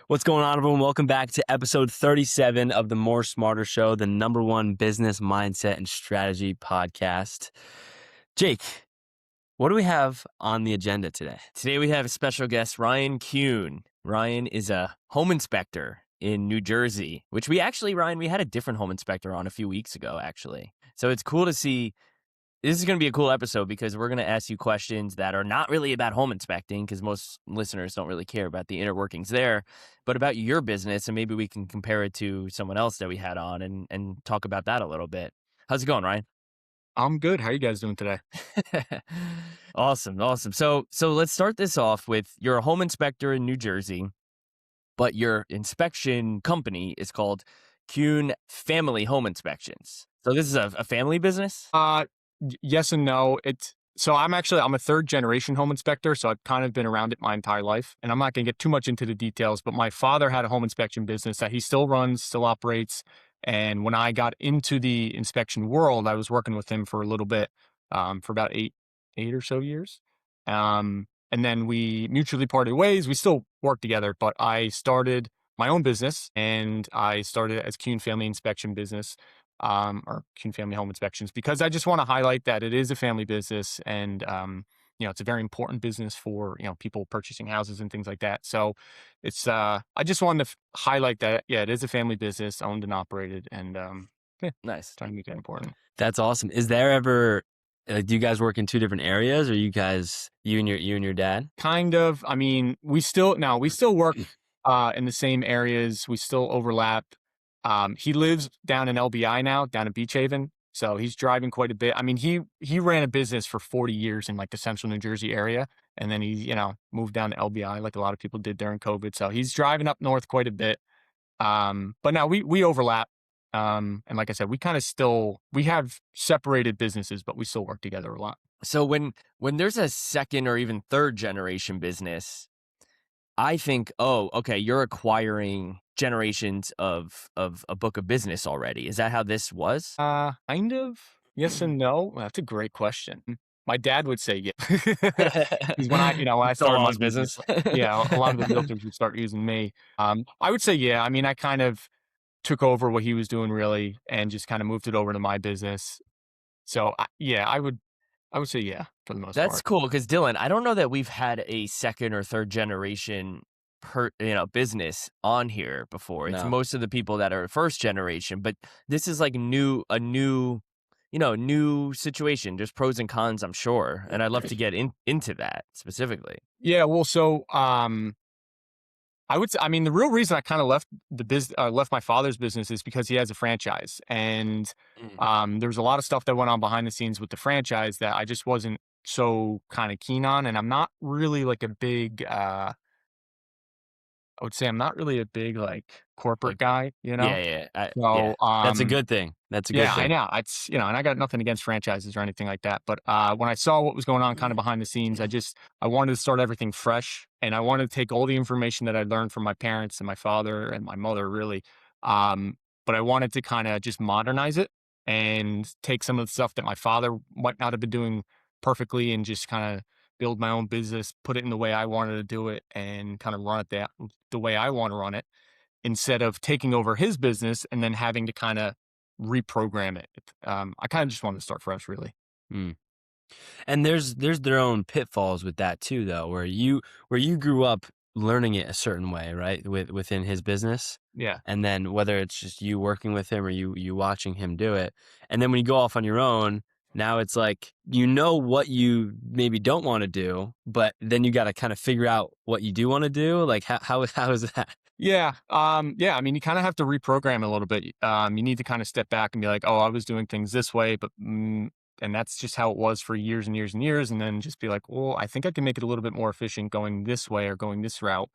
What's going on, everyone? Welcome back to episode 37 of the More Smarter Show, the #1 business mindset and strategy podcast. Jake, what do we have on the agenda today? Today we have a special guest, Ryan Kuhn. Ryan is a home inspector in New Jersey, which Ryan, we had a different home inspector on a few weeks ago, actually. So it's cool to see. This is going to be a cool episode because we're going to ask you questions that are not really about home inspecting, because most listeners don't really care about the inner workings there, but about your business, and maybe we can compare it to someone else that we had on and talk about that a little bit. How's it going, Ryan? I'm good. How are you guys doing today? Awesome. So let's start this off with, you're a home inspector in New Jersey, but your inspection company is called Kuhn Family Home Inspections. So this is a family business? Yes and no. I'm a third generation home inspector, so I've kind of been around it my entire life. And I'm not going to get too much into the details, but my father had a home inspection business that he still runs, still operates. And when I got into the inspection world, I was working with him for a little bit, for about eight or so years. And then we mutually parted ways. We still work together, but I started my own business, and I started it as Kuhn Family Inspection Business, or Kuhn Family Home Inspections, because I just want to highlight that it is a family business, and it's a very important business for people purchasing houses and things like that. So it's I just wanted to highlight that it is a family business, owned and operated, and Nice. trying to make that important. That's awesome. Is there ever, do you guys work in two different areas, or you and your dad? Kind of. I mean, we still work in the same areas. We still overlap. He lives down in LBI now, down in Beach Haven. So he's driving quite a bit. I mean, he ran a business for 40 years in like the central New Jersey area. And then he, moved down to LBI like a lot of people did during COVID. So he's driving up north quite a bit. But now we overlap. And like I said, we have separated businesses, but we still work together a lot. So when there's a second or even third generation business, I think, oh, okay, you're acquiring generations of a book of business already. Is that how this was? Kind of. Yes and no. Well, that's a great question. My dad would say yeah. Because when I started my business, yeah, a lot of the realtors would start using me. I would say yeah. I mean, I kind of took over what he was doing really, and just kind of moved it over to my business. So I would say yeah for the most That's part. cool, because Dylan, I don't know that we've had a second or third generation business on here before. It's No. most of the people that are first generation, but this is like a new situation. There's pros and cons, I'm sure, and I'd love to get into that specifically. Yeah. Well, so I would say, I mean, the real reason I kind of left my father's business is because he has a franchise, and there was a lot of stuff that went on behind the scenes with the franchise that I just wasn't so kind of keen on, and I'm not really like a big. I would say I'm not really a big like corporate Like, guy, yeah. So That's a good thing. That's a good yeah, I thing. know. It's, and I got nothing against franchises or anything like that. But when I saw what was going on kind of behind the scenes, I wanted to start everything fresh, and I wanted to take all the information that I learned from my parents and my father and my mother, really. But I wanted to kind of just modernize it and take some of the stuff that my father might not have been doing perfectly, and just kind of build my own business, put it in the way I wanted to do it, and kind of run it the way I want to run it, instead of taking over his business and then having to kind of reprogram it. I kind of just wanted to start fresh, really. Mm. And there's their own pitfalls with that too, though, where you grew up learning it a certain way, right, within his business, Yeah. and then whether it's just you working with him or you watching him do it, and then when you go off on your own, now it's like what you maybe don't want to do, but then you got to kind of figure out what you do want to do. Like how is that? Yeah. I mean, you kind of have to reprogram it a little bit. You need to kind of step back and be like, oh, I was doing things this way, but and that's just how it was for years and years and years. And then just be like, well, I think I can make it a little bit more efficient going this way or going this route.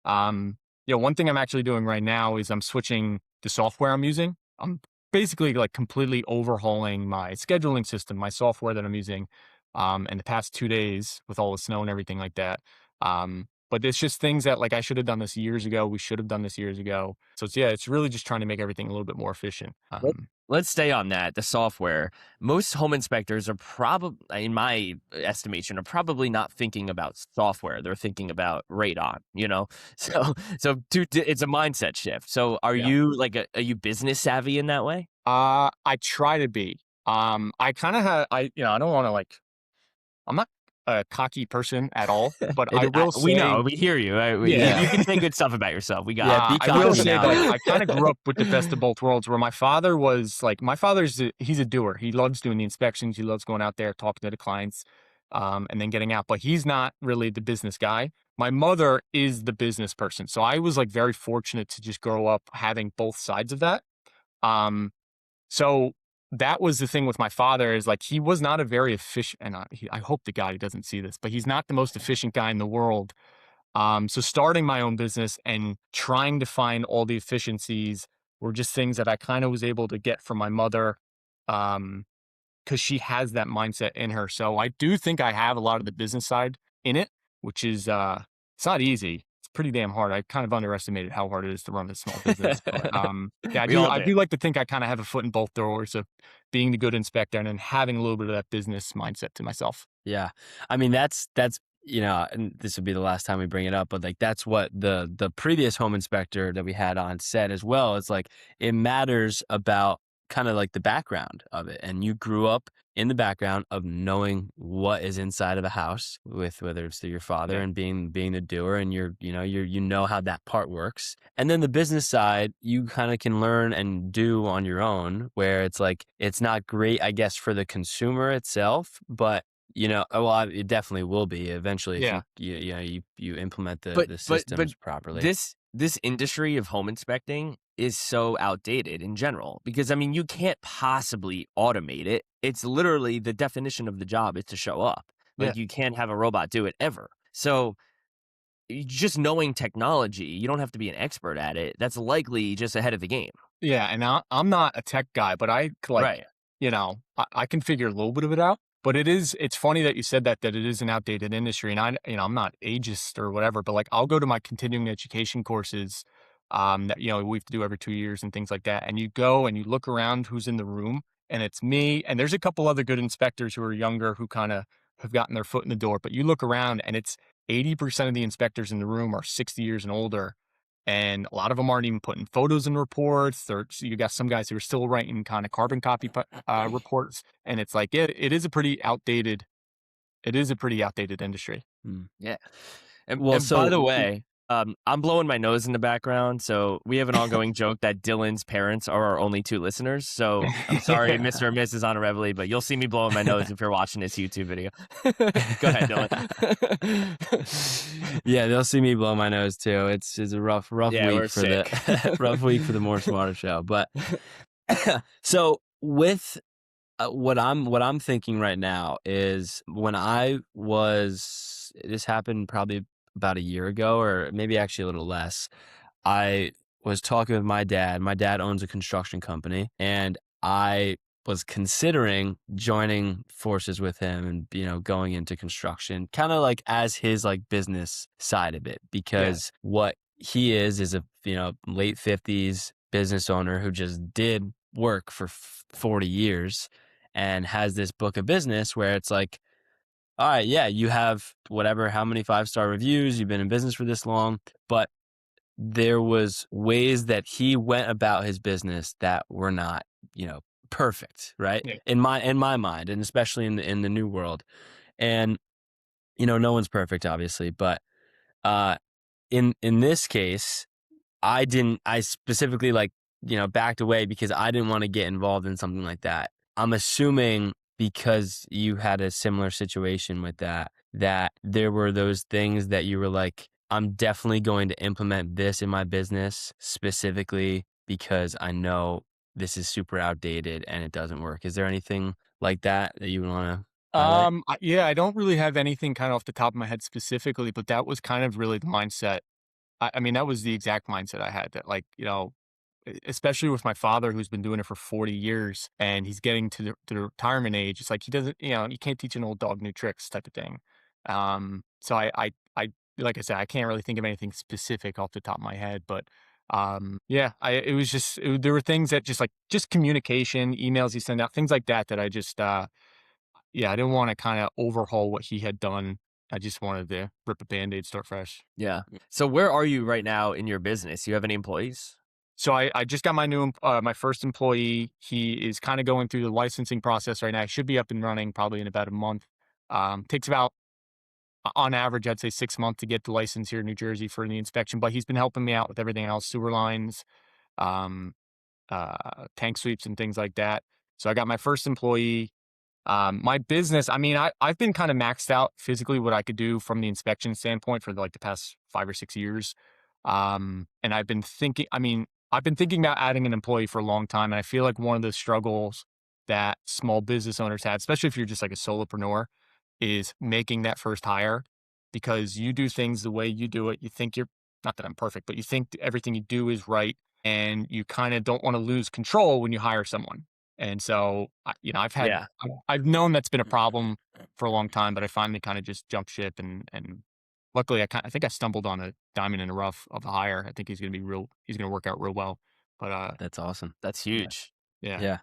One thing I'm actually doing right now is I'm switching the software I'm using. I'm basically like completely overhauling my scheduling system, my software that I'm using, in the past 2 days with all the snow and everything like that. But it's just things that like I should have done this years ago. We should have done this years ago. So it's really just trying to make everything a little bit more efficient. let's stay on that. The software. Most home inspectors are probably, in my estimation, are probably not thinking about software. They're thinking about radon. It's a mindset shift. So, are Yeah. you like are you business savvy in that way? I try to be. I kind of have, I don't want to I'm not a cocky person at all, but I will We say, know, we hear you. yeah, You can say good stuff about yourself. We got Yeah, it. be I will cocky say now. that I kind of grew up with the best of both worlds where my father's, he's a doer. He loves doing the inspections. He loves going out there, talking to the clients, and then getting out, but he's not really the business guy. My mother is the business person. So I was like very fortunate to just grow up having both sides of that. Um, so that was the thing with my father is like he was not a very efficient, and I hope to God he doesn't see this, but he's not the most efficient guy in the world. So starting my own business and trying to find all the efficiencies were just things that I kind of was able to get from my mother, because she has that mindset in her. So I do think I have a lot of the business side in it, which is it's not easy. It's pretty damn hard. I kind of underestimated how hard it is to run a small business. But yeah, We all I did. do like to think I kind of have a foot in both doors of being the good inspector and then having a little bit of that business mindset to myself. Yeah. I mean, that's and this would be the last time we bring it up, but like that's what the previous home inspector that we had on said as well. It's like it matters about kind of like the background of it. And you grew up in the background of knowing what is inside of the house with whether it's through your father Yeah. and being the doer and you know how that part works. And then the business side, you kind of can learn and do on your own where it's like it's not great, I guess, for the consumer itself, but well, it definitely will be eventually if Yeah. you implement But the but systems properly. this industry of home inspecting is so outdated in general because I mean you can't possibly automate it. It's literally the definition of the job is to show up. Yeah. Like you can't have a robot do it ever. So just knowing technology, you don't have to be an expert at it. That's likely just ahead of the game. Yeah, and I'm not a tech guy, but Right. I can figure a little bit of it out. But it's funny that you said that it is an outdated industry, and I'm not ageist or whatever, but like I'll go to my continuing education courses, that we have to do every 2 years and things like that, and you go and you look around who's in the room, and it's me, and there's a couple other good inspectors who are younger who kind of have gotten their foot in the door, but you look around and it's 80% of the inspectors in the room are 60 years and older, and a lot of them aren't even putting photos in reports. So you got some guys who are still writing kind of carbon copy reports, and it's like it is a pretty outdated. It is a pretty outdated industry. Mm. Yeah. And Well, by the so way, I'm blowing my nose in the background, so we have an ongoing joke that Dylan's parents are our only two listeners. So I'm sorry, Yeah. Mr. and Mrs. Honorably, but you'll see me blowing my nose if you're watching this YouTube video. Go ahead, Dylan. yeah, they'll see me blow my nose too. It's a rough Yeah, we're week for sick. the rough week for the More Smarter show. But so with what I'm thinking right now is when this happened probably about a year ago or maybe actually a little less. I was talking with my dad. My dad owns a construction company and I was considering joining forces with him and going into construction kind of like as his like business side of it Yeah. because what he is a late 50s business owner who just did work for 40 years and has this book of business where it's like, all right, yeah, you have whatever, how many 5-star reviews, you've been in business for this long, but there was ways that he went about his business that were not, perfect, right? Yeah. In my mind, and especially in the new world. And, no one's perfect, obviously, but uh in this case, I specifically backed away because I didn't want to get involved in something like that. I'm assuming because you had a similar situation with that there were those things that you were like, I'm definitely going to implement this in my business specifically because I know this is super outdated and it doesn't work. Is there anything like that you want to highlight? Yeah, I don't really have anything kind of off the top of my head specifically, but that was kind of really the mindset. I mean, that was the exact mindset I had that like, especially with my father who's been doing it for 40 years and he's getting to the retirement age. It's like he doesn't, you can't teach an old dog new tricks type of thing. So I like I said, I can't really think of anything specific off the top of my head, but There were things that just communication, emails you send out, things like that, that I just, I didn't want to kind of overhaul what he had done. I just wanted to rip a Band-Aid, start fresh. Yeah. So where are you right now in your business? You have any employees? So I just got my first employee. He is kind of going through the licensing process right now. He should be up and running probably in about a month. Takes about, on average, I'd say 6 months to get the license here in New Jersey for the inspection, but he's been helping me out with everything else, sewer lines, um, tank sweeps and things like that. So I got my first employee. My business, I mean, I've been kind of maxed out physically what I could do from the inspection standpoint for like the past 5 or 6 years. And I've been thinking about adding an employee for a long time. And I feel like one of the struggles that small business owners have, especially if you're just like a solopreneur, is making that first hire, because you do things the way you do it. You think you're, not that I'm perfect, but you think everything you do is right. And you kind of don't want to lose control when you hire someone. And so, Yeah. I've known that's been a problem for a long time, but I finally kind of just jumped ship, and luckily I think I stumbled on a diamond in the rough of a hire. I think he's going to work out real well. But, That's awesome. That's yeah, huge. yeah. Yeah.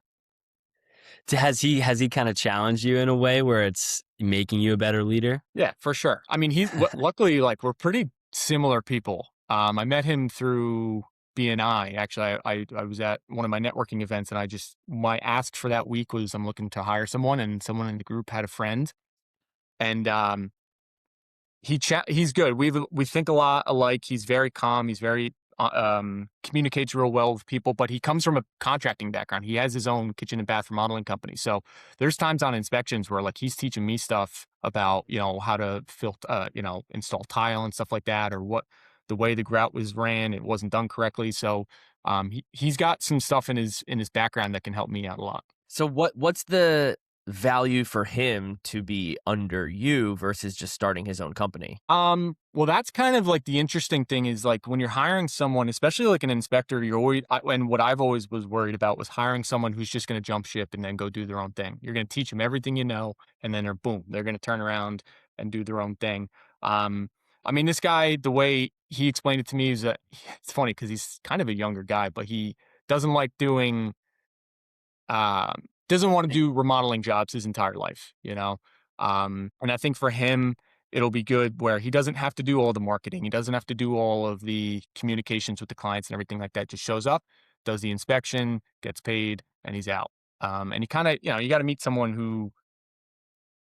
Has he kind of challenged you in a way where it's making you a better leader? Yeah, for sure. I mean, luckily, like, we're pretty similar people. I met him through BNI. Actually, I was at one of my networking events, and my ask for that week was, I'm looking to hire someone, and someone in the group had a friend, and he's good. We think a lot alike. He's very calm. He's very communicates real well with people, but he comes from a contracting background. He has his own kitchen and bath remodeling company. So there's times on inspections where like he's teaching me stuff about, how to install tile and stuff like that, or what the way the grout was ran, it wasn't done correctly. So he's got some stuff in his background that can help me out a lot. So what's the value for him to be under you versus just starting his own company? Well, that's kind of like the interesting thing is, like, when you're hiring someone, especially like an inspector, and what I've always was worried about was hiring someone who's just going to jump ship and then go do their own thing. You're going to teach them everything you know, and then they're going to turn around and do their own thing. I mean, this guy, the way he explained it to me is that it's funny because he's kind of a younger guy, but he doesn't like doesn't want to do remodeling jobs his entire life, and I think for him, it'll be good where he doesn't have to do all the marketing. He doesn't have to do all of the communications with the clients and everything like that. Just shows up, does the inspection, gets paid, and he's out. And you kind of, you got to meet someone who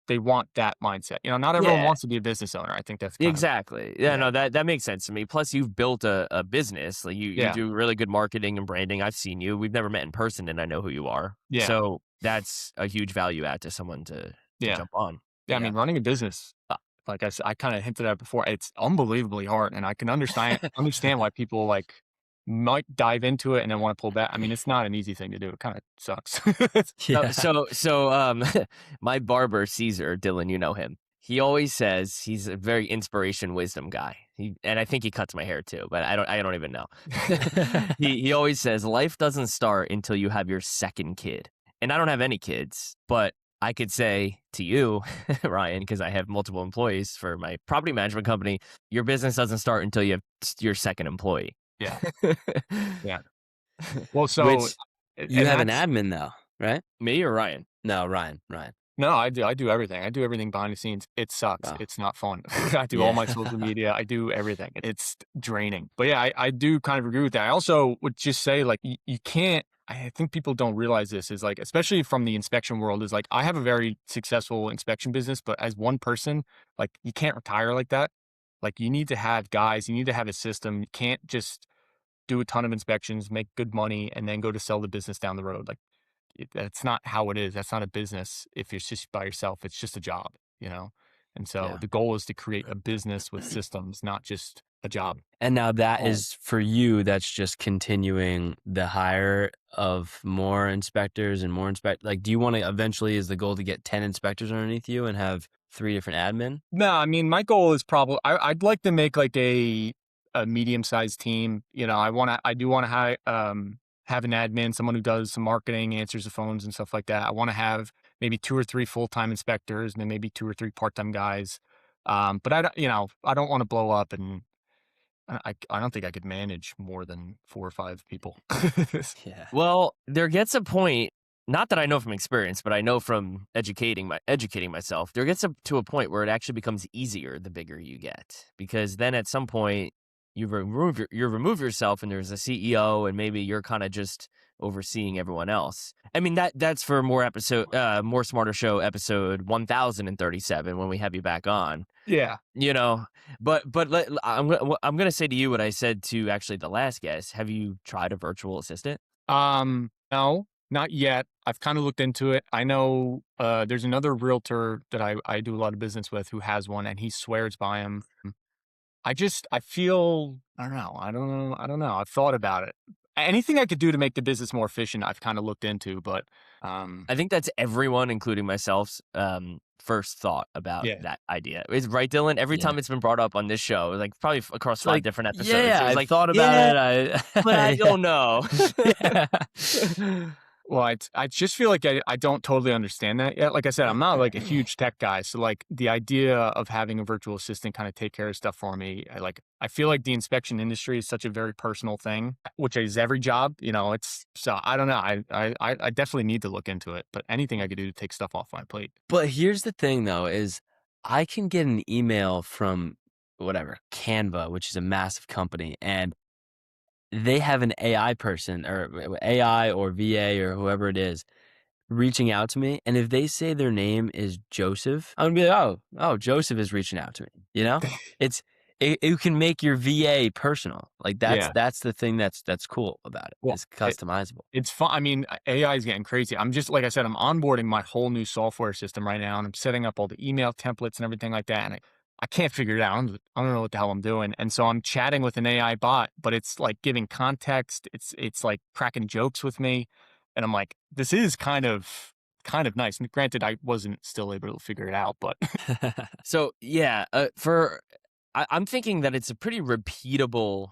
they want that mindset. Not everyone Yeah. wants to be a business owner. I think that's kind of, Exactly. Yeah, yeah. no, that makes sense to me. Plus, you've built a business. Like you Yeah. do really good marketing and branding. I've seen you. We've never met in person, and I know who you are. Yeah. So that's a huge value add to someone to Yeah. jump on. Yeah. I mean, running a business, like I said, I kind of hinted at it before, it's unbelievably hard. And I can understand why people like might dive into it and then want to pull back. I mean, it's not an easy thing to do. It kind of sucks. Yeah. So, my barber Caesar, Dylan, you know him. He always says he's a very inspiration wisdom guy. And I think he cuts my hair too, but I don't even know. He always says life doesn't start until you have your second kid. And I don't have any kids, but I could say to you, Ryan, because I have multiple employees for my property management company, your business doesn't start until you have your second employee. Yeah. Yeah. Well, so Which you and have an that's- admin though, right? Me or Ryan? No, Ryan. No, I do everything. I do everything behind the scenes. It sucks. Wow. It's not fun. I do all my social media. I do everything. It's draining. But yeah, I do kind of agree with that. I also would just say, like, you can't, I think people don't realize this, is like, especially from the inspection world, is like, I have a very successful inspection business, but as one person, like, you can't retire like that. Like, you need to have guys, you need to have a system. You can't just do a ton of inspections, make good money, and then go to sell the business down the road. Like, that's not how it is. That's not a business. If you're just by yourself, it's just a job. And so Yeah. the goal is to create a business with systems, not just a job. And now that Oh. is for you, that's just continuing the hire of more inspectors and more like, do you want to eventually, is the goal to get 10 inspectors underneath you and have 3 different admin? No, I mean, my goal is probably, I'd like to make like a medium-sized team. I do want to have an admin, someone who does some marketing, answers the phones and stuff like that. I want to have maybe 2 or 3 full-time inspectors, and then maybe 2 or 3 part-time guys. But I don't want to blow up and I don't think I could manage more than 4 or 5 people. Yeah. Well, there gets a point, not that I know from experience, but I know from educating myself. There gets to a point where it actually becomes easier the bigger you get, because then at some point you remove yourself and there's a CEO and maybe you're kind of just overseeing everyone else. I mean that's for more Smarter Show episode 1037 when we have you back on. Yeah. You know, I'm gonna say to you what I said to actually the last guest. Have you tried a virtual assistant? No, not yet. I've kind of looked into it. I know there's another realtor that I do a lot of business with who has one, and he swears by him. I feel I don't know. I don't know. I've thought about it. Anything I could do to make the business more efficient, I've kind of looked into, but I think that's everyone, including myself's, first thought about yeah. that idea. Is right, Dylan? Every Yeah. time it's been brought up on this show, like probably across It's 5 like, different episodes, yeah, it was I've like, thought about yeah, it. but I Yeah. don't know. Yeah. Well, I just feel like I don't totally understand that yet. Like I said, I'm not like a huge tech guy, so like the idea of having a virtual assistant kind of take care of stuff for me, I feel like the inspection industry is such a very personal thing, which is every job. It's so I don't know. I definitely need to look into it, but anything I could do to take stuff off my plate. But here's the thing, though, is I can get an email from whatever Canva, which is a massive company, and they have an AI person or AI or VA or whoever it is reaching out to me. And if they say their name is Joseph, I'm gonna be like, oh, Joseph is reaching out to me. It can make your VA personal. Like Yeah. that's the thing that's cool about it. Well, It's customizable. it's fun. I mean, AI is getting crazy. I'm just like I said, I'm onboarding my whole new software system right now, and I'm setting up all the email templates and everything like that. And I can't figure it out. I don't know what the hell I'm doing. And so I'm chatting with an AI bot, but it's like giving context. It's like cracking jokes with me, and I'm like, this is kind of nice. And granted, I wasn't still able to figure it out, but So yeah, I'm thinking that it's a pretty repeatable,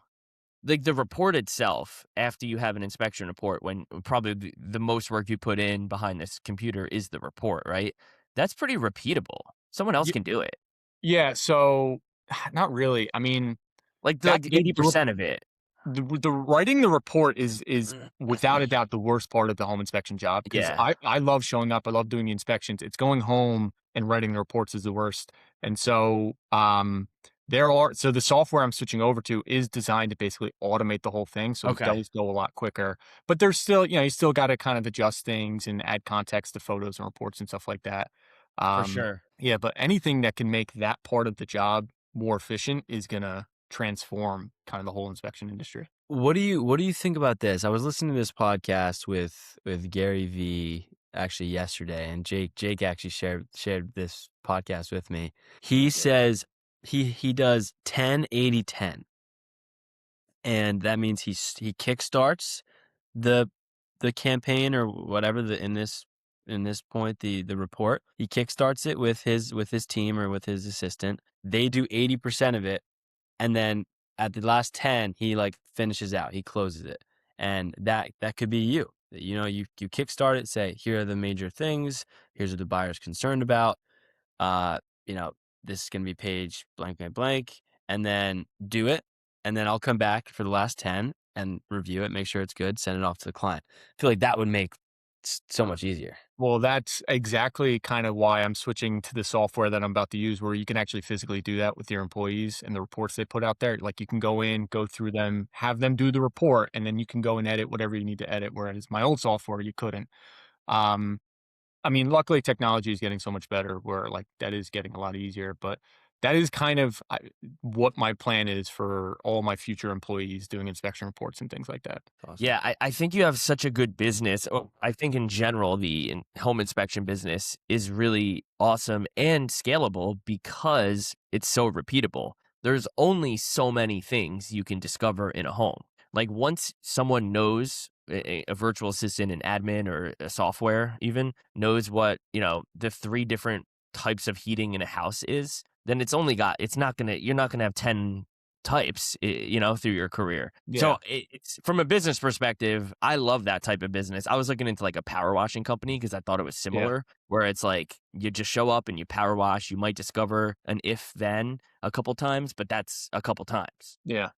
like the report itself. After you have an inspection report, when probably the most work you put in behind this computer is the report, right? That's pretty repeatable. Someone else y- can do it. yeah. So not really. I mean, Like that 80% of it. the writing the report is without a doubt the worst part of the home inspection job because Yeah, I love showing up. I love doing the inspections. It's going home and writing the reports is the worst. And so so the software I'm switching over to is designed to basically automate the whole thing. So it okay, does go a lot quicker. But there's still, you still got to kind of adjust things and add context to photos and reports and stuff like that. for Um sure. yeah, but anything that can make that part of the job more efficient is gonna transform kind of the whole inspection industry. What do you think about this? I was listening to this podcast with Gary V actually yesterday, and Jake actually shared this podcast with me. He says he does 10-80-10, and that means he kickstarts the campaign or whatever in this point the report. He kickstarts it with his team or with his assistant. They do 80% of it, and then at the last 10 he like finishes out, he closes it. And that could be you kickstart it, say here are the major things, here's what the buyer's concerned about, uh you know this is going to be page blank blank blank, and then do it, and then I'll come back for the last 10 and review it, make sure it's good, send it off to the client. I feel like that would make so much easier. Well, that's exactly kind of why I'm switching to the software that I'm about to use, where you can actually physically do that with your employees and the reports they put out there. Like you can go in, go through them, have them do the report, and then you can go and edit whatever you need to edit. Whereas my old software, you couldn't. Um, I mean, luckily technology is getting so much better where like that is getting a lot easier, but that is kind of what my plan is for all my future employees doing inspection reports and things like that. Awesome. Yeah, I think you have such a good business. I think in general, home inspection business is really awesome and scalable because it's so repeatable. There's only so many things you can discover in a home. Like once someone knows a virtual assistant, an admin, or a software even knows what, the 3 different types of heating in a house is, then you're not gonna have 10 types, through your career. Yeah. So it's from a business perspective, I love that type of business. I was looking into like a power washing company because I thought it was Yeah. similar, where it's like you just show up and you power wash. You might discover an if then a couple times, but that's a couple times. Yeah.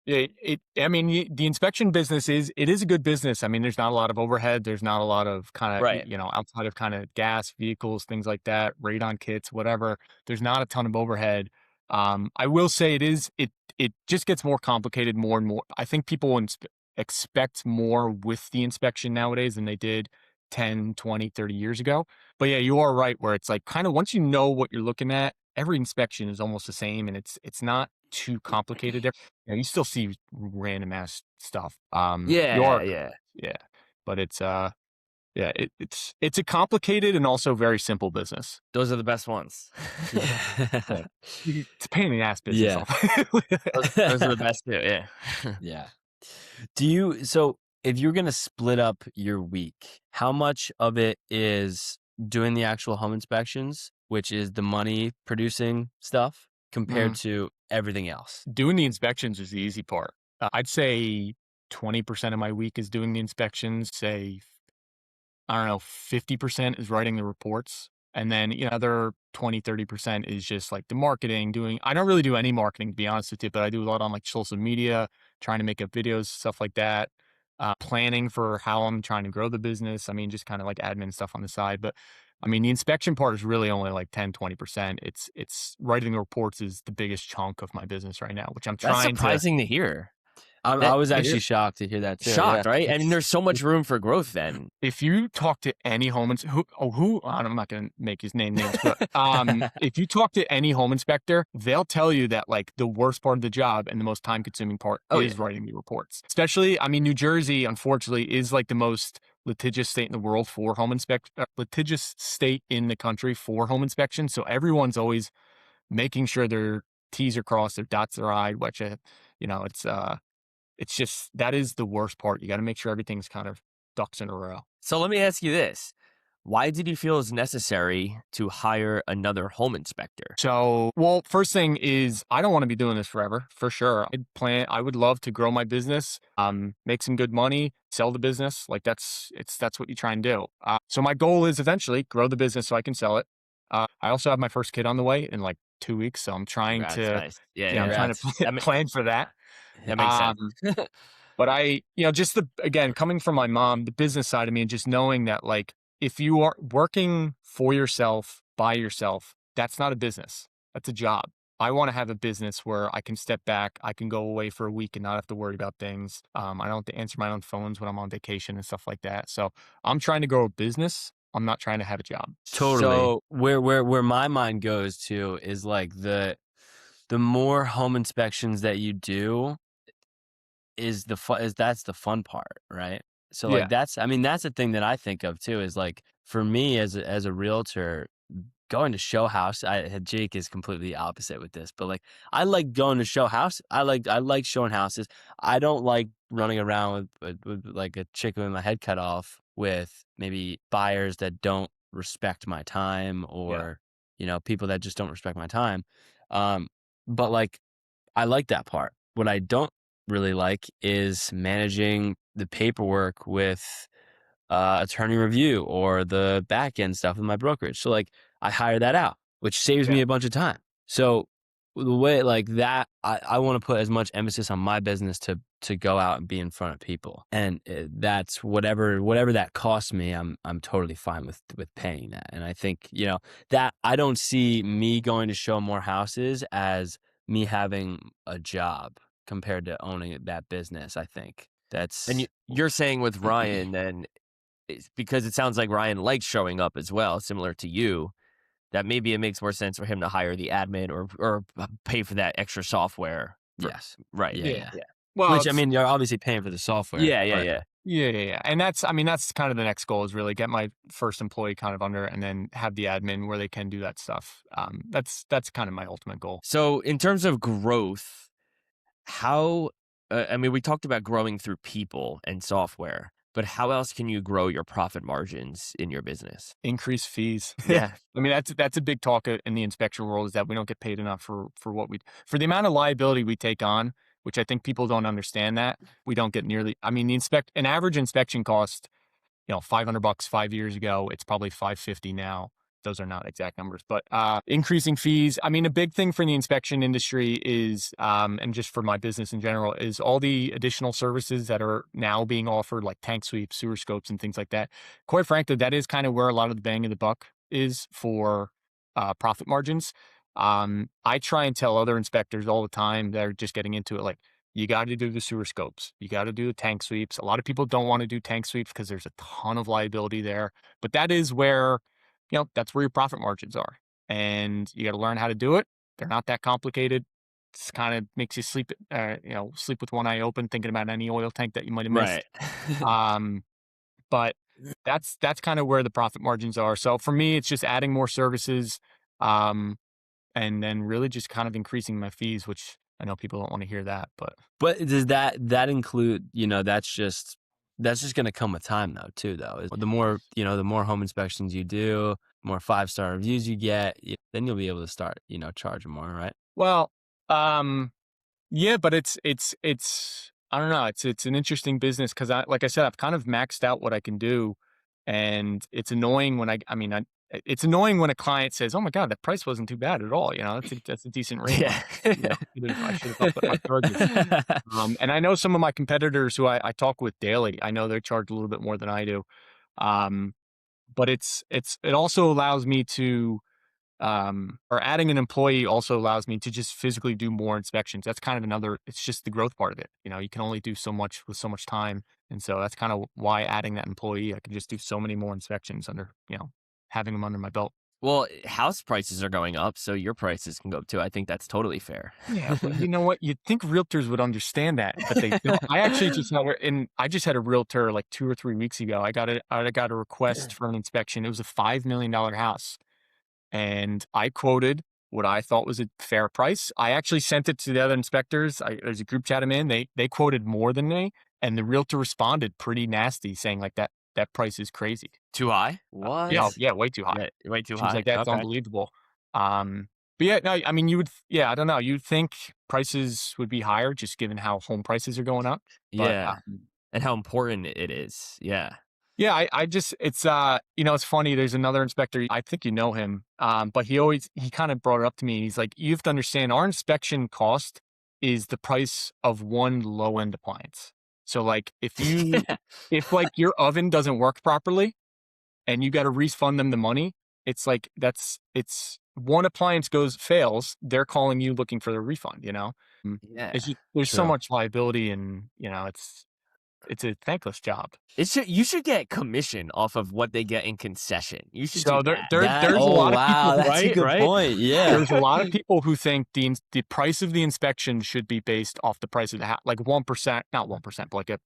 I mean, the inspection business it is a good business. I mean, there's not a lot of overhead. There's not a lot of kind of, Right. outside of kind of gas vehicles, things like that, radon kits, whatever. There's not a ton of overhead. I will say it just gets more complicated more and more. I think people expect more with the inspection nowadays than they did 10, 20, 30 years ago. But yeah, you are right where it's like kind of once you know what you're looking at, every inspection is almost the same and it's not too complicated. You still see random ass stuff. Yeah, yeah. Yeah, but yeah, it's a complicated and also very simple business. Those are the best ones. Yeah, yeah. It's a pain in the ass business. Yeah. Those are the best too. Yeah. Yeah. So if you're going to split up your week, how much of it is doing the actual home inspections, which is the money producing stuff, compared Mm. to everything else? Doing the inspections is the easy part. I'd say 20% of my week is doing the inspections. Say I don't know, 50% is writing the reports. And then, other 20, 30% is just like the marketing I don't really do any marketing, to be honest with you, but I do a lot on like social media, trying to make up videos, stuff like that. Planning for how I'm trying to grow the business. I mean, just kind of like admin stuff on the side. But I mean, the inspection part is really only like 10, 20%. It's writing the reports is the biggest chunk of my business right now, which I'm That's trying to, surprising to hear. I was it actually is. shocked to hear that too. Shocked, Yeah. right? I mean, there's so much room for growth then. If you talk to any I'm not going to make his names, but if you talk to any home inspector, they'll tell you that like the worst part of the job and the most time consuming part Oh, is yeah. writing the reports. Especially, I mean, New Jersey, unfortunately, is like the most litigious state in the world for litigious state in the country for home inspection. So everyone's always making sure their T's are crossed, their dots are I'd, which, it's just that is the worst part. You got to make sure everything's kind of ducks in a row. So let me ask you this. Why did you feel it was necessary to hire another home inspector? So, well, first thing is I don't want to be doing this forever, for sure. I would love to grow my business, make some good money, sell the business. Like that's what you try and do. So my goal is eventually grow the business so I can sell it. I also have my first kid on the way in like 2 weeks, so I'm trying Congrats, to, nice. Yeah, I'm yeah. trying to Congrats. plan for that. That makes sense. Um, But just again, coming from my mom, the business side of me, and just knowing that like, if you are working for yourself, by yourself, that's not a business. That's a job. I want to have a business where I can step back. I can go away for a week and not have to worry about things. I don't have to answer my own phones when I'm on vacation and stuff like that. So I'm trying to grow a business. I'm not trying to have a job. Totally. So where my mind goes to is like the more home inspections that you do is that's the fun part, right? So like Yeah. that's the thing that I think of too is like for me as a realtor going to show house. Jake is completely opposite with this, but like I like going to show house. I like showing houses. I don't like running around with like a chicken with my head cut off with maybe buyers that don't respect my time or people that just don't respect my time. But like I like that part. What I don't really like is managing the paperwork with attorney review or the back end stuff with my brokerage. So like I hire that out, which saves Yeah. me a bunch of time. So the way like that, I want to put as much emphasis on my business to go out and be in front of people, and that's whatever that costs me. I'm totally fine with paying that, and I think that I don't see me going to show more houses as me having a job compared to owning that business. I think that's And you're saying with Ryan, then, because it sounds like Ryan likes showing up as well, similar to you, that maybe it makes more sense for him to hire the admin or pay for that extra software. yes, Right. yeah. Well, Which I mean, you're obviously paying for the software. Yeah. but Yeah. Yeah. And that's kind of the next goal is really get my first employee kind of under and then have the admin where they can do that stuff. That's kind of my ultimate goal. So in terms of growth, how, I mean, we talked about growing through people and software, but how else can you grow your profit margins in your business? Increase fees. Yeah. I mean, that's a big talk in the inspection world is that we don't get paid enough for for the amount of liability we take on, which I think people don't understand that we don't get nearly, I mean, an average inspection cost, $500 5 years ago, it's probably $550 now. those are not exact numbers, but increasing fees. I mean, a big thing for the inspection industry is, and just for my business in general, is all the additional services that are now being offered, like tank sweeps, sewer scopes, and things like that. Quite frankly, that is kind of where a lot of the bang of the buck is for profit margins. I try and tell other inspectors all the time that are just getting into it, like, you got to do the sewer scopes. You got to do the tank sweeps. A lot of people don't want to do tank sweeps because there's a ton of liability there. But that is where, that's where your profit margins are. And you got to learn how to do it. They're not that complicated. It's kind of makes you sleep, sleep with one eye open, thinking about any oil tank that you might have missed. Right. But that's kind of where the profit margins are. So for me, it's just adding more services, and then really just kind of increasing my fees, which I know people don't want to hear that, but does that include, that's just going to come with time though, too, though. The more, the more home inspections you do, more 5-star reviews you get, then you'll be able to start, charging more, right? well, yeah, but it's I don't know. It's an interesting business because like I said, I've kind of maxed out what I can do, and it's annoying when it's annoying when a client says, "Oh my God, that price wasn't too bad at all." That's a decent rate. Yeah. I should have upped my charges. And I know some of my competitors who I talk with daily. I know they charge a little bit more than I do, but it also allows me to. Or adding an employee also allows me to just physically do more inspections. That's kind of it's just the growth part of it. You can only do so much with so much time. And so that's kind of why adding that employee, I can just do so many more inspections having them under my belt. Well, house prices are going up, so your prices can go up too. I think that's totally fair. Yeah, but you know what? You'd think realtors would understand that, but they don't. I actually I just had a realtor like 2 or 3 weeks ago. I got a request for an inspection. It was a $5 million house. And I quoted what I thought was a fair price. I actually sent it to the other inspectors. There's a group chat I'm in. They quoted more than me, and the realtor responded pretty nasty, saying like that price is crazy. Too high? What? Yeah, way too high. Way too She was high. like, that's Okay. unbelievable. But yeah, no, I mean, I don't know. You'd think prices would be higher just given how home prices are going up. But, Yeah. And how important it is. Yeah. yeah, it's funny. There's another inspector. I think you know him. But he kind of brought it up to me. He's like, you have to understand our inspection cost is the price of one low end appliance. So like if like your oven doesn't work properly and you got to refund them the money, it's like it's one appliance fails, they're calling you looking for the refund, Yeah. There's so True. much liability and it's a thankless job. You should get commission off of what they get in concession. You should So do that. there's a lot of people, that's a right? good point. Yeah. There's a lot of people who think the price of the inspection should be based off the price of the house, like 1%, not 1%, but like a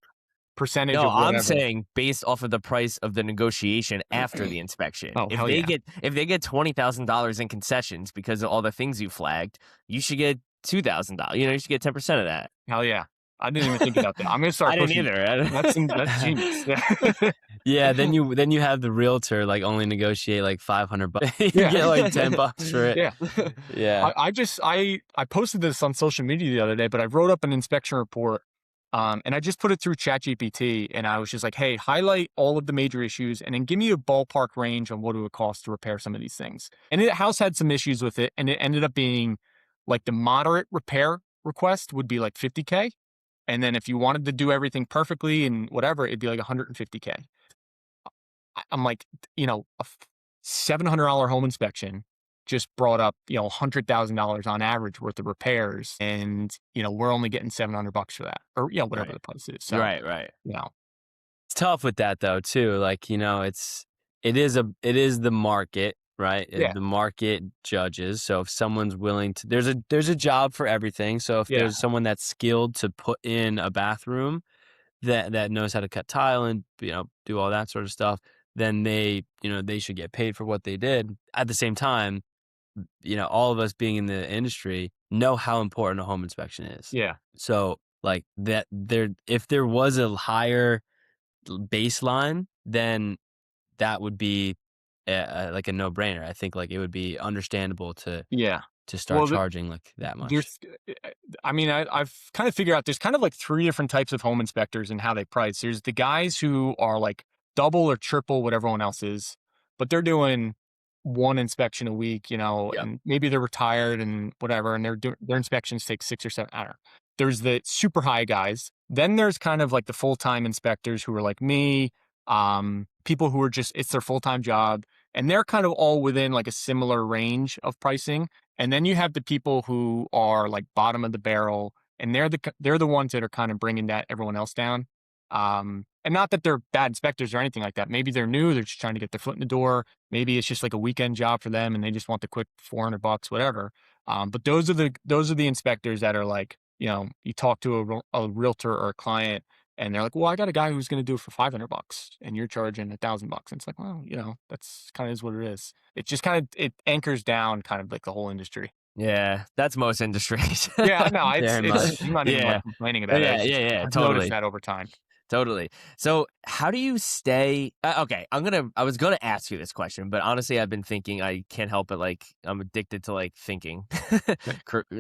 percentage No, of whatever. I'm saying based off of the price of the negotiation after the inspection. Oh, if hell they yeah. get $20,000 in concessions because of all the things you flagged, you should get $2,000. You should get 10% of that. Hell yeah. I didn't even think about that. I'm gonna start I didn't pushing. either. That's genius. Yeah. Yeah, then you have the realtor like only negotiate like $500. You Yeah. get like $10 for it. Yeah. Yeah. I posted this on social media the other day, but I wrote up an inspection report, and I just put it through ChatGPT, and I was just like, hey, highlight all of the major issues and then give me a ballpark range on what it would cost to repair some of these things. And the house had some issues with it, and it ended up being like the moderate repair request would be like $50K. And then if you wanted to do everything perfectly and whatever, it'd be like $150K. I'm like, a $700 home inspection just brought up, $100,000 on average worth of repairs. And, we're only getting $700 for that or, whatever Right. the price is. So, Right. It's tough with that though too. Like, it is the market, right? Yeah. The market judges. So if someone's willing to, there's a job for everything. So if Yeah. there's someone that's skilled to put in a bathroom that knows how to cut tile and, do all that sort of stuff, then they should get paid for what they did. At the same time, all of us being in the industry know how important a home inspection is. Yeah. So like if there was a higher baseline, then that would be like a no-brainer. I think like it would be understandable to start charging like that much. I've kind of figured out there's kind of like 3 different types of home inspectors and how they price. There's the guys who are like double or triple what everyone else is, but they're doing one inspection a week, Yep. and maybe they're retired and whatever, and their inspections take 6 or 7. I don't know. There's the super high guys. Then there's kind of like the full time inspectors who are like me, people who are just it's their full time job, and they're kind of all within like a similar range of pricing. And then you have the people who are like bottom of the barrel, and they're the ones that are kind of bringing that everyone else down. And not that they're bad inspectors or anything like that. Maybe they're new, they're just trying to get their foot in the door. Maybe it's just like a weekend job for them and they just want the quick $400, whatever. But those are the inspectors that are like, you talk to a realtor or a client and they're like, well, I got a guy who's going to do it for $500 and you're charging $1,000. And it's like, well, that's kind of is what it is. It just kind of, it anchors down kind of like the whole industry. Yeah, that's most industries. Yeah, no, Very I'm much. not even like Yeah. complaining about it. Yeah, It's just, yeah, yeah, I've noticed totally. that over time. Totally. So, how do you stay? Okay, I was gonna ask you this question, but honestly, I've been thinking. I can't help it. Like, I'm addicted to like thinking,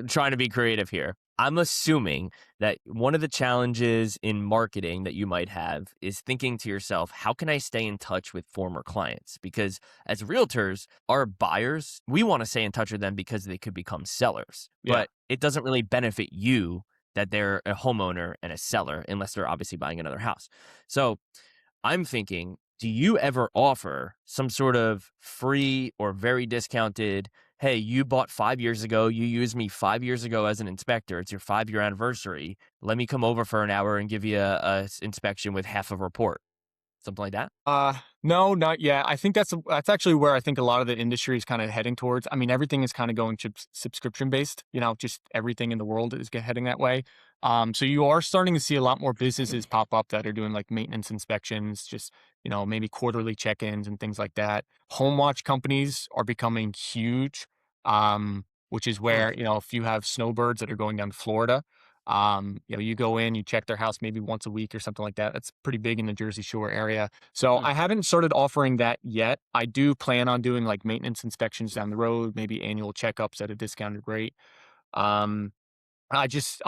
trying to be creative here. I'm assuming that one of the challenges in marketing that you might have is thinking to yourself, how can I stay in touch with former clients? Because as realtors, our buyers, we want to stay in touch with them because they could become sellers, Yeah. but it doesn't really benefit you that they're a homeowner and a seller unless they're obviously buying another house. So I'm thinking, do you ever offer some sort of free or very discounted, hey, you bought 5 years ago, you used me 5 years ago as an inspector, it's your 5 year anniversary, let me come over for an hour and give you a inspection with half a report, something like that? No, not yet. I think that's actually where I think a lot of the industry is kind of heading towards. I mean, everything is kind of going to subscription based. Just everything in the world is heading that way. So you are starting to see a lot more businesses pop up that are doing like maintenance inspections, just maybe quarterly check-ins and things like that. Home watch companies are becoming huge, which is Hmm. where if you have snowbirds that are going down to Florida. You go in, you check their house maybe once a week or something like that. That's pretty big in the Jersey Shore area. So Hmm. I haven't started offering that yet. I do plan on doing like maintenance inspections down the road, maybe annual checkups at a discounted rate. Um, I just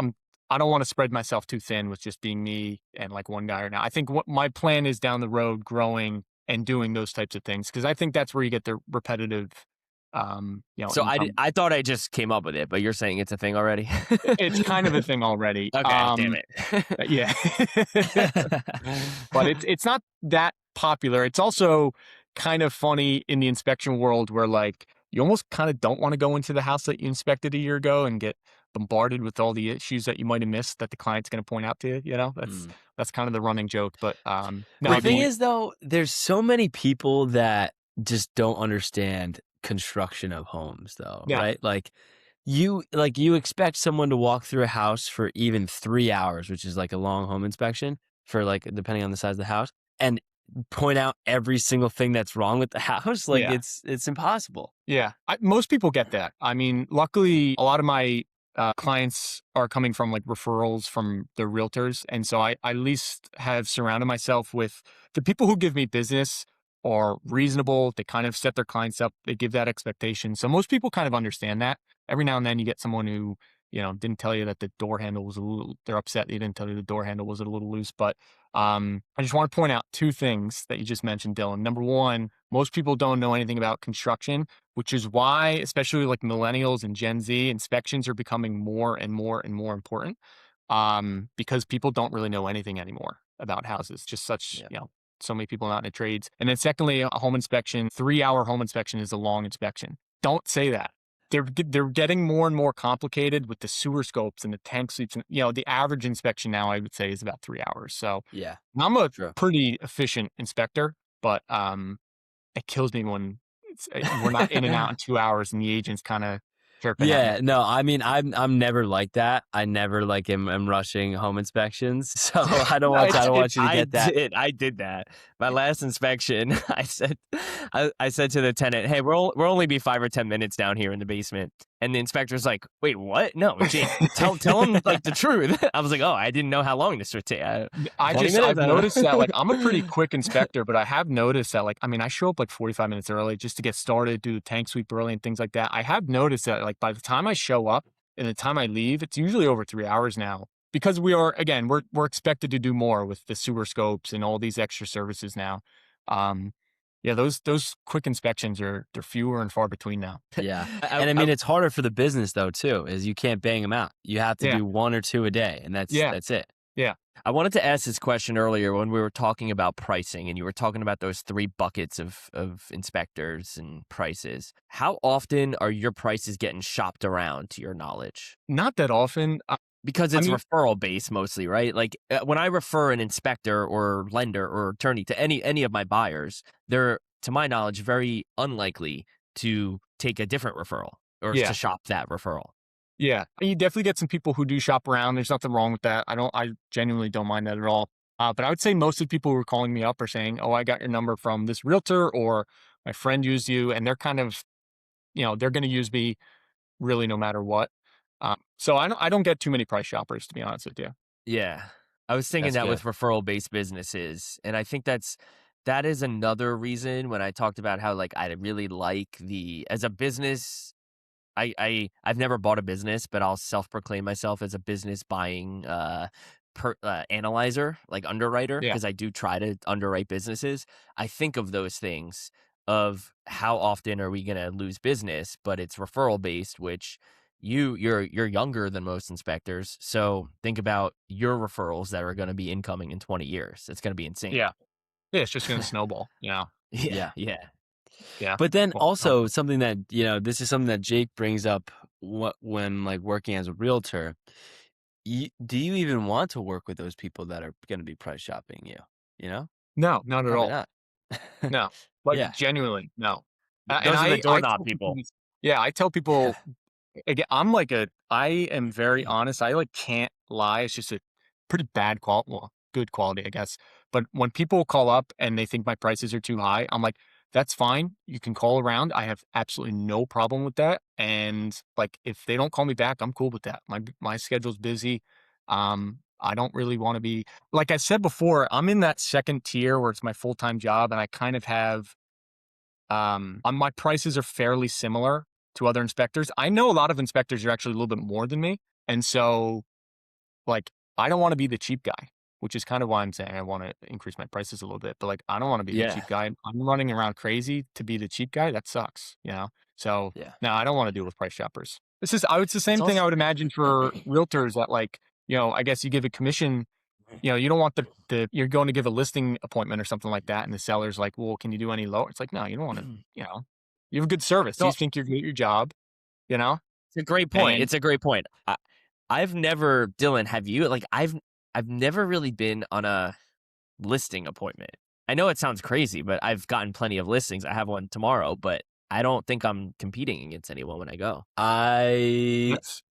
I don't want to spread myself too thin with just being me and like one guy or now. I think what my plan is down the road, growing and doing those types of things because I think that's where you get the repetitive, So income. I thought I just came up with it, but you're saying it's a thing already? It's kind of a thing already. Okay, damn Yeah. it. But it's not that popular. It's also kind of funny in the inspection world where like you almost kind of don't want to go into the house that you inspected a year ago and get bombarded with all the issues that you might have missed that the client's going to point out to you. That's Mm. that's kind of the running joke. But no, The I thing mean, is, though, there's so many people that just don't understand construction of homes, though, yeah, right? Like you expect someone to walk through a house for even 3 hours, which is like a long home inspection for like depending on the size of the house, and point out every single thing that's wrong with the house. Like yeah. it's impossible. Yeah, most people get that. I mean, luckily, a lot of my clients are coming from like referrals from the realtors, and so I at least have surrounded myself with the people who give me business are reasonable. They kind of set their clients up. They give that expectation. So most people kind of understand that. Every now and then, you get someone who didn't tell you that the door handle was a little. They're upset they didn't tell you the door handle was a little loose. But I just want to point out two things that you just mentioned, Dylan. Number one, most people don't know anything about construction, which is why, especially like millennials and Gen Z, inspections are becoming more and more and more important because people don't really know anything anymore about houses. Just such, Yeah. so many people not in the trades. And then secondly, a home inspection, 3 hour home inspection is a long inspection. Don't say that. They're getting more and more complicated with the sewer scopes and the tank sweeps. And, the average inspection now I would say is about 3 hours. So Yeah. I'm a True. pretty efficient inspector, but it kills me when we're not in and out in 2 hours and the agent's kind of chirping at me. Yeah, no, I mean, I'm never like that. I never like am rushing home inspections, so I don't want you to get that. I did that. My last inspection, I said to the tenant, "Hey, we'll only be 5 or 10 minutes down here in the basement." And the inspector's like, "Wait, what? No, Jake, tell him like the truth." I was like, "Oh, I didn't know how long this would take. 20 minutes? I've I don't noticed that know." like I'm a pretty quick inspector, but I have noticed that like I mean I show up like 45 minutes early just to get started, do the tank sweep early and things like that. I have noticed that like by the time I show up and the time I leave, it's usually over 3 hours now because we're expected to do more with the sewer scopes and all these extra services now. Um, Yeah, those quick inspections they're fewer and far between now. Yeah. I, And I I, mean, it's harder for the business though too, is you can't bang them out. You have to Yeah, do 1 or 2 a day, and yeah, that's it. yeah. I wanted to ask this question earlier when we were talking about pricing and you were talking about those 3 buckets of inspectors and prices. How often are your prices getting shopped around to your knowledge? Not that often. Because I it's mean, referral based mostly, right? Like when I refer an inspector or lender or attorney to any of my buyers, they're, to my knowledge, very unlikely to take a different referral or to yeah, shop that referral. yeah. You definitely get some people who do shop around. There's nothing wrong with that. I genuinely don't mind that at all. But I would say most of the people who are calling me up are saying, "Oh, I got your number from this realtor," or "My friend used you," and they're kind of, they're going to use me really no matter what. So I don't get too many price shoppers, to be honest with you. Yeah. I was thinking That's that good. with referral based businesses. And I think that is another reason when I talked about how like I really like the as a business I've never bought a business, but I'll self-proclaim myself as a business buying analyzer, like underwriter, Yeah, because I do try to underwrite businesses. I think of those things of how often are we going to lose business, but it's referral based, which you're younger than most inspectors. So think about your referrals that are going to be incoming in 20 years. It's going to be insane. yeah, yeah. It's just going to snowball. Yeah, Yeah. yeah. Yeah. But then Well, also something that, this is something that Jake brings up when like working as a realtor. Do you even want to work with those people that are going to be price shopping you? You know? no, not at Probably all. not. No, like Yeah. genuinely, no. And Those are the I doorknob tell people people. this. Yeah, I tell people again. I am very honest. I like can't lie. It's just a pretty bad quality, well, good quality, I guess. But when people call up and they think my prices are too high, I'm like, that's fine. You can call around. I have absolutely no problem with that. And like, if they don't call me back, I'm cool with that. My schedule's busy. I don't really want to be, like I said before, I'm in that second tier where it's my full time job, and I kind of have my prices are fairly similar to other inspectors. I know a lot of inspectors are actually a little bit more than me, and so like I don't want to be the cheap guy, which is kind of why I'm saying I want to increase my prices a little bit. But like I don't want to be the Yeah. cheap guy. I'm running around crazy to be the cheap guy. That sucks. So Yeah. no, I don't want to deal with price shoppers. It's the It's same thing I also would imagine for realtors that like, I guess you give a commission. You don't want you're going to give a listing appointment or something like that, and the seller's like, "Well, can you do any lower?" It's like, no, you don't want to. You have a good service. You No, think you're good at your job, you know, it's a great point. and It's a great point. I've never, Dylan, have you? Like I've never really been on a listing appointment. I know it sounds crazy, but I've gotten plenty of listings. I have one tomorrow, but I don't think I'm competing against anyone when I go. I that's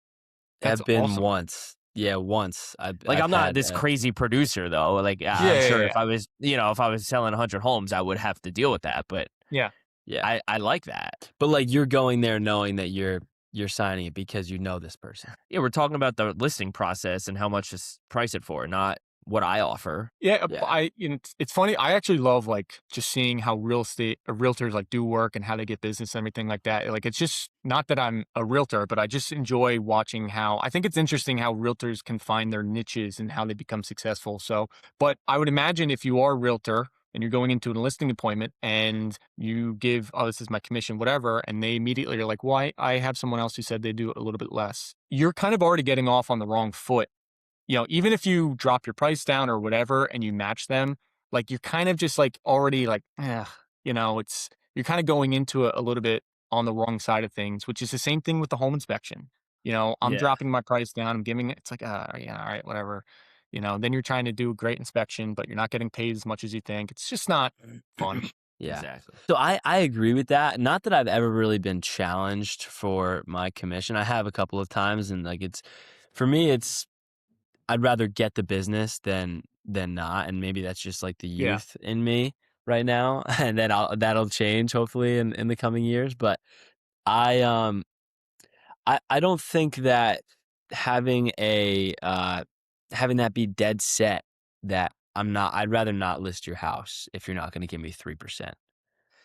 that's have been awesome. once. Yeah, once. Like I've I'm not had this crazy producer though. Like Yeah, I'm yeah, sure yeah, if I was, if I was selling 100 homes, I would have to deal with that. But yeah, yeah. I like that. But like you're going there knowing that you're signing it because you know this person. Yeah, we're talking about the listing process and how much to price it for, not what I offer. yeah. Yeah. It's funny. I actually love like just seeing how realtors like do work and how they get business and everything like that. Like it's just not that I'm a realtor, but I just enjoy watching how I think it's interesting how realtors can find their niches and how they become successful. So, but I would imagine if you are a realtor and you're going into a listing appointment and you give, oh, this is my commission, whatever, and they immediately are like, well, I have someone else who said they do it a little bit less. You're kind of already getting off on the wrong foot. Even if you drop your price down or whatever and you match them, like you're kind of just like already like, you're kind of going into it a little bit on the wrong side of things, which is the same thing with the home inspection. I'm Yeah. dropping my price down. I'm giving it, it's like, yeah, all right, whatever. Then you're trying to do a great inspection, but you're not getting paid as much as you think. It's just not fun. Yeah. Exactly. So I agree with that. Not that I've ever really been challenged for my commission. I have a couple of times, and like for me I'd rather get the business than not, and maybe that's just like the Yeah. youth in me right now, and then that'll change hopefully in the coming years. But I I don't think that having having that be dead set that I'd rather not list your house if you're not going to give me 3%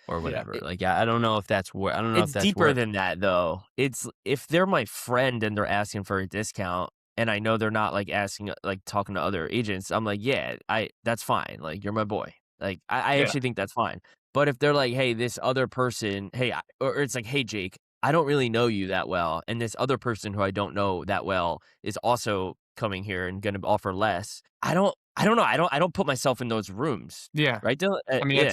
or Yeah. whatever. Like I don't know if I don't know if It's that's deeper where. than that, though. It's if they're my friend and they're asking for a discount, and I know they're not like asking, like talking to other agents. I'm like, yeah, that's fine. Like you're my boy. Like I Yeah. actually think that's fine. But if they're like, hey, this other person, or it's like, hey, Jake, I don't really know you that well, and this other person who I don't know that well is also coming here and going to offer less. I don't know. I don't put myself in those rooms, Yeah. right, Dylan? I mean,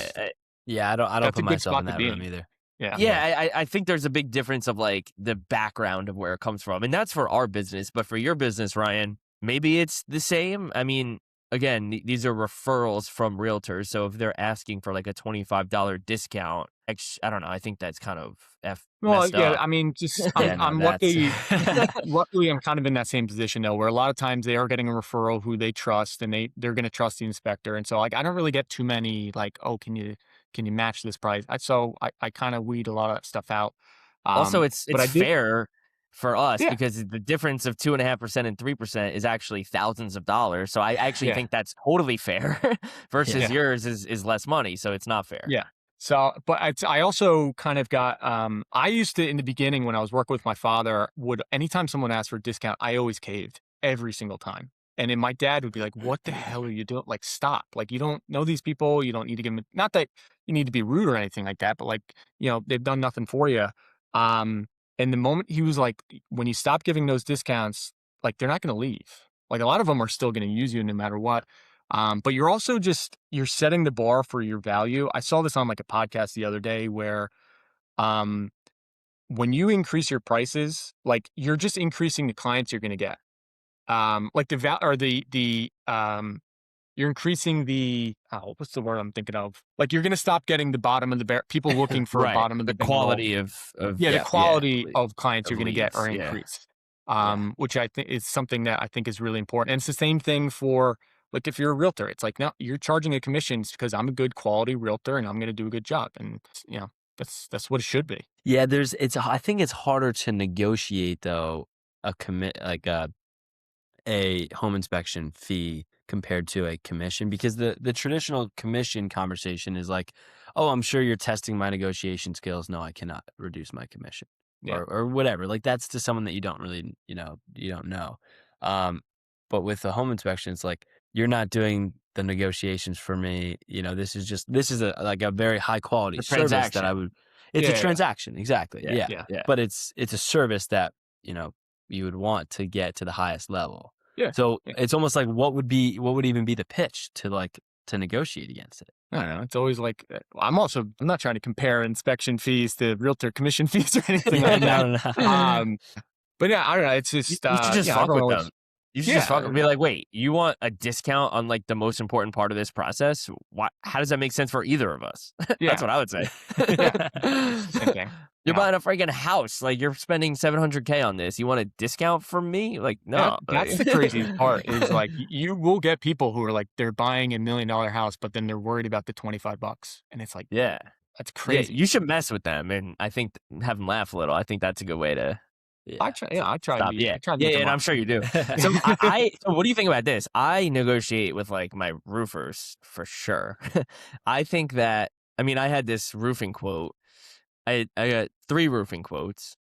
Yeah, I don't that's a put good myself spot in to that be room in. either. Yeah. Yeah, I think there's a big difference of like the background of where it comes from. And that's for our business. But for your business, Ryan, maybe it's the same. I mean, again, these are referrals from realtors. So if they're asking for like a $25 discount, I don't know. I think that's kind of Well, messed yeah, up. I mean, just Yeah, no, I'm that's luckily I'm kind of in that same position though, where a lot of times they are getting a referral who they trust, and they're going to trust the inspector, and so like I don't really get too many like, oh, can you match this price? I kind of weed a lot of that stuff out. Also, But it's I did, fair for us yeah, because the difference of 2.5% and 3% is actually thousands of dollars. So I actually yeah, think that's totally fair versus yeah. yours is less money. So it's not fair. Yeah. So, but I also kind of got, I used to, in the beginning when I was working with my father, anytime someone asked for a discount, I always caved every single time. And then my dad would be like, what the hell are you doing? Like, stop. Like, you don't know these people. You don't need to give them, not that you need to be rude or anything like that, but like, they've done nothing for you. Um, and the moment he was like, when you stop giving those discounts, like, they're not going to leave. Like, a lot of them are still going to use you no matter what. But you're also you're setting the bar for your value. I saw this on like a podcast the other day where um, when you increase your prices, like you're just increasing the clients you're going to get. Like the val or you're increasing the what's the word I'm thinking of? Like you're going to stop getting the bottom of the barrel, people looking for a Right. bottom of The the barrel. quality of Yeah, the quality le- of clients you're going to get leads. are Yeah. increased, Yeah. which I think is something that I think is really important. And it's the same thing for like if you're a realtor, it's like no, you're charging a commission because I'm a good quality realtor and I'm going to do a good job, and that's what it should be. yeah. I think it's harder to negotiate though a commit like a home inspection fee compared to a commission because the traditional commission conversation is like, oh, I'm sure you're testing my negotiation skills. No, I cannot reduce my commission Yeah, or whatever. Like that's to someone that you don't really, you don't know. But with the home inspection, it's like, you're not doing the negotiations for me. This is like a very high quality The service that transaction. it's a yeah, yeah, transaction. Exactly. Yeah. Yeah. yeah, Yeah. But it's a service that, you would want to get to the highest level. yeah. So Yeah. it's almost like what would even be the pitch to negotiate against it? I don't know. It's always like I'm not trying to compare inspection fees to realtor commission fees or anything like that. No, no. But yeah, I don't know. It's You just should just fuck everyone with always them. You should just yeah. be like, wait, you want a discount on like the most important part of this process? Why? How does that make sense for either of us? That's Yeah. what I would say. Same thing. You're Yeah. buying a freaking house. Like you're spending $700K on this. You want a discount from me? Like no. That's the craziest part is like you will get people who are like they're buying $1 million house, but then they're worried about the $25, and it's like Yeah. that's Yeah, crazy. you should mess with them, and I think have them laugh a little. I think that's a good way to I try. Yeah, I try to stop. be. Yeah, I try to yeah, make them and I'm up. sure you do. So so what do you think about this? I negotiate with like my roofers for sure. I think that I mean I had this roofing quote. I got 3 roofing quotes,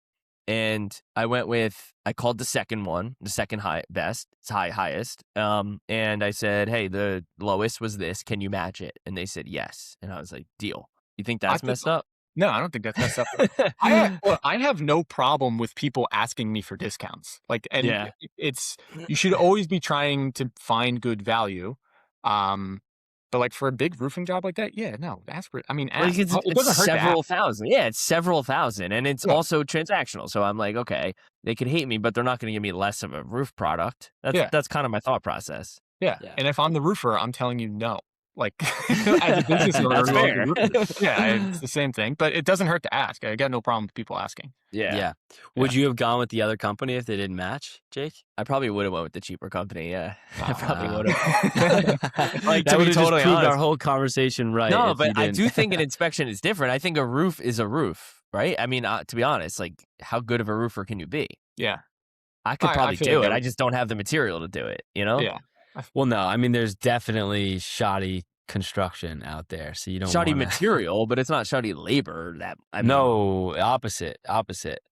and I called the second one, the second highest. And I said, hey, the lowest was this. Can you match it? And they said yes. And I was like, deal. You think I that's think messed up? no, I don't think that's messed up. I have no problem with people asking me for discounts. Like, and Yeah. you should always be trying to find good value. But like for a big roofing job like that, yeah, no, ask for it. I mean, Like ask. It it's doesn't hurt to several ask. thousand. Yeah, it's several thousand. And it's Yeah, also transactional. So I'm like, okay, they could hate me, but they're not going to give me less of a roof product. yeah, That's kind of my thought process. yeah. Yeah. And if I'm the roofer, I'm telling you no. Like as a business owner That's who owns a fair. roofer, yeah, it's the same thing. But it doesn't hurt to ask. I got no problem with people asking. Yeah. Yeah. Would you have gone with the other company if they didn't match, Jake? I probably would have went with the cheaper company. Yeah. I probably Wow. would have. Like, That to would be have totally just proved honest. our whole conversation right. No, if you but I didn't. do think an inspection is different. I think a roof is a roof, right? I mean, to be honest, like how good of a roofer can you be? Yeah, I could I probably feel do like it. I just don't have the material to do it, you know? yeah. Well, no, I mean, there's definitely shoddy construction out there, so you don't Shoddy wanna... material, but it's not shoddy labor. No, opposite.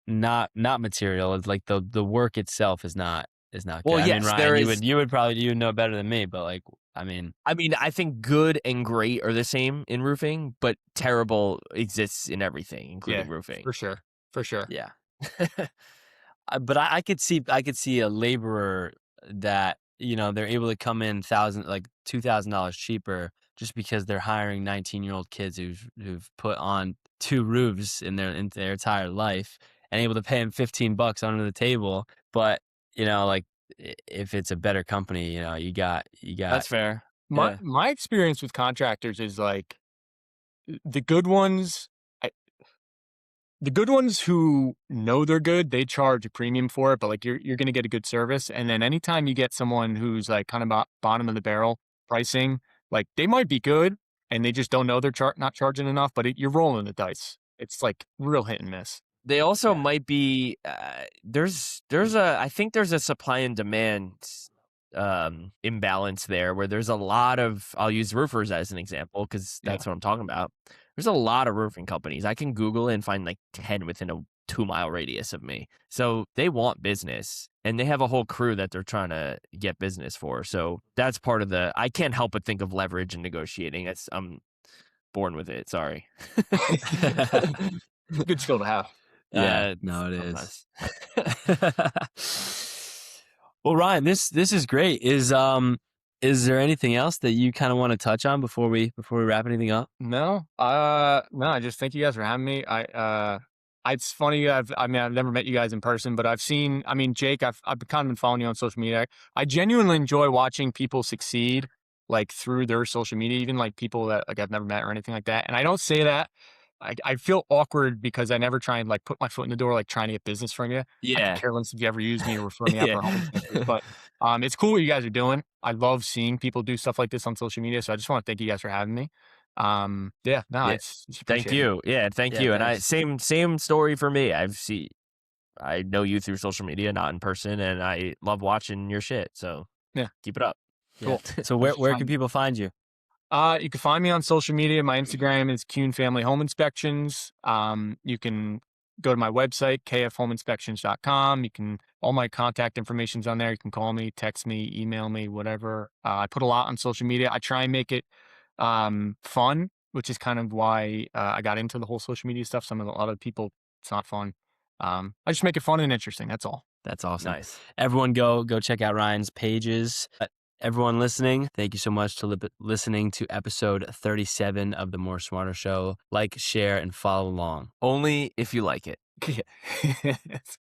Not material. It's like the work itself is not good. Well, I mean, yes, Ryan, there you is. would probably know better than me, but like I mean, I think good and great are the same in roofing, but terrible exists in everything, Yeah, including roofing. for sure. For sure. yeah. But I could see a laborer that, you know, they're able to come in $2,000 cheaper just because they're hiring 19-year-old kids who've put on 2 roofs in their entire life and able to pay them $15 under the table. But, you know, like if it's a better company, you know, you got That's fair. My Yeah. my experience with contractors is like the good ones. The good ones who know they're good, they charge a premium for it, but like you're gonna get a good service. And then anytime you get someone who's like kind of bottom of the barrel pricing, like they might be good and they just don't know they're not charging enough, but you're rolling the dice. It's like real hit and miss. They also yeah. might be I think there's a supply and demand imbalance there where there's a lot of, I'll use roofers as an example because Yeah. that's what I'm talking about. There's a lot of roofing companies. I can Google it and find like 10 within a 2-mile radius of me. So they want business and they have a whole crew that they're trying to get business for. So that's part of I can't help but think of leverage and negotiating. I'm born with it. Sorry. Good skill to have. Yeah, no, it is. Sometimes. Well, Ryan, this is great. Is there anything else that you kind of want to touch on before we wrap anything up? No, no. I just thank you guys for having me. It's funny. I've never met you guys in person, but I've seen. I mean, Jake, I've kind of been following you on social media. I genuinely enjoy watching people succeed, like through their social media, even like people that like I've never met or anything like that. And I don't say that. I feel awkward because I never try and like put my foot in the door, like trying to get business from you. I could Yeah. care less if you ever use me or refer me out Yeah. for home inspectors, but it's cool what you guys are doing. I love seeing people do stuff like this on social media. So I just want to thank you guys for having me. Yeah, no, Yeah. it's Thank appreciated. you. Yeah, thank Yeah, you. And thanks. same story for me. I know you through social media, not in person, and I love watching your shit. So Yeah, keep it up. Yeah. cool. So I was just where can trying. people find you? You can find me on social media. My Instagram is Kuhn Family Home Inspections. You can go to my website, kfhomeinspections.com. You can, all my contact information's on there. You can call me, text me, email me, whatever. I put a lot on social media. I try and make it fun, which is kind of why I got into the whole social media stuff. A lot of people, it's not fun. I just make it fun and interesting. That's all. That's awesome. Nice. Everyone go check out Ryan's pages. Everyone listening, thank you so much to listening to episode 37 of the More Smarter Show. Like, share, and follow along. Only if you like it. Yeah.